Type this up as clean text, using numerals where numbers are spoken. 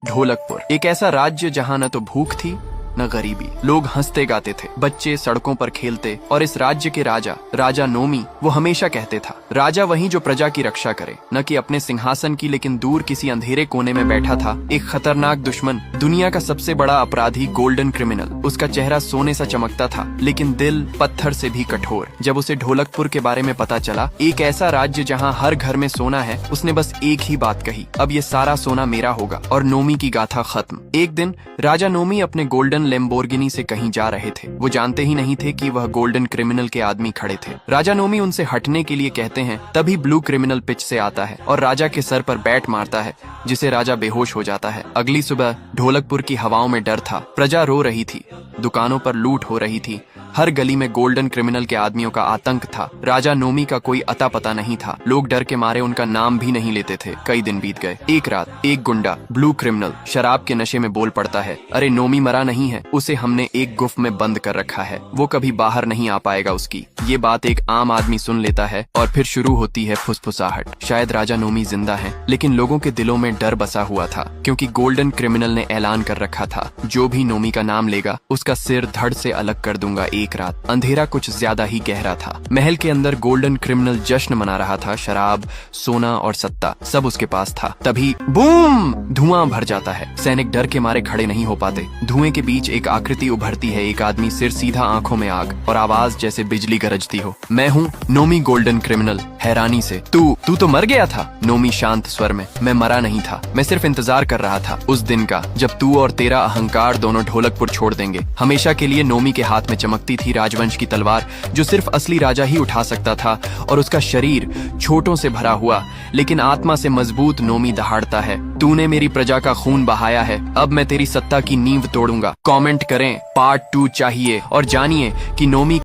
ढोलकपुर एक ऐसा राज्य जहाँ न तो भूख थी न गरीबी। लोग हंसते गाते थे, बच्चे सड़कों पर खेलते और इस राज्य के राजा नोमी वो हमेशा कहते था, राजा वही जो प्रजा की रक्षा करे, न कि अपने सिंहासन की, लेकिन दूर किसी अंधेरे कोने में बैठा था एक खतरनाक दुश्मन, दुनिया का सबसे बड़ा अपराधी, गोल्डन क्रिमिनल। उसका चेहरा सोने सा चमकता था, लेकिन दिल पत्थर से भी कठोर। जब उसे ढोलकपुर के बारे में पता चला, एक ऐसा राज्य जहाँ हर घर में सोना है, उसने बस एक ही बात कही, अब ये सारा सोना मेरा होगा। और नोमी की गाथा खत्म। एक दिन राजा नोमी अपने गोल्डन लैम्बोर्गिनी से कहीं जा रहे थे। वो जानते ही नहीं थे कि वह गोल्डन क्रिमिनल के आदमी खड़े थे। राजा नोमी उनसे हटने के लिए कहते हैं, तभी ब्लू क्रिमिनल पिच से आता है और राजा के सर पर बैट मारता है, जिसे राजा बेहोश हो जाता है। अगली सुबह ढोलकपुर की हवाओं में डर था, प्रजा रो रही थी, दुकानों पर लूट हो रही थी, हर गली में गोल्डन क्रिमिनल के आदमियों का आतंक था। राजा नोमी का कोई अता पता नहीं था, लोग डर के मारे उनका नाम भी नहीं लेते थे। कई दिन बीत गए। एक रात एक गुंडा, ब्लू क्रिमिनल, शराब के नशे में बोल पड़ता है, अरे नोमी मरा नहीं है, उसे हमने एक गुफ में बंद कर रखा है, वो कभी बाहर नहीं आ पाएगा उसकी। ये बात एक आम आदमी सुन लेता है और फिर शुरू होती है फुसफुसाहट। शायद राजा नोमी जिंदा है, लेकिन लोगों के दिलों में डर बसा हुआ था, क्योंकि गोल्डन क्रिमिनल ने ऐलान कर रखा था, जो भी नोमी का नाम लेगा उसका सिर धड़ से अलग कर दूंगा। एक रात अंधेरा कुछ ज्यादा ही गहरा था। महल के अंदर गोल्डन क्रिमिनल जश्न मना रहा था, शराब, सोना और सत्ता सब उसके पास था। तभी बूम, धुआं भर जाता है। सैनिक डर के मारे खड़े नहीं हो पाते। धुएं के बीच एक आकृति उभरती है, एक आदमी, सिर सीधा, आंखों में आग और आवाज जैसे बिजली गरजती हो, मैं हूँ नोमी गोल्डन क्रिमिनल। हैरानी से, तू तो मर गया था? नोमी शांत स्वर में, मैं मरा नहीं था, मैं सिर्फ इंतजार कर रहा था उस दिन का जब तू और तेरा अहंकार दोनों ढोलकपुर छोड़ देंगे। हमेशा के लिए नोमी के हाथ में चमकती थी राजवंश की तलवार, जो सिर्फ असली राजा ही उठा सकता था, और उसका शरीर छोटों से भरा हुआ लेकिन आत्मा से मजबूत नोमी दहाड़ता है, तूने मेरी प्रजा का खून बहाया है, अब मैं तेरी सत्ता की नींव तोड़ूंगा। कमेंट करें, पार्ट 2 चाहिए और जानिए कि नोमी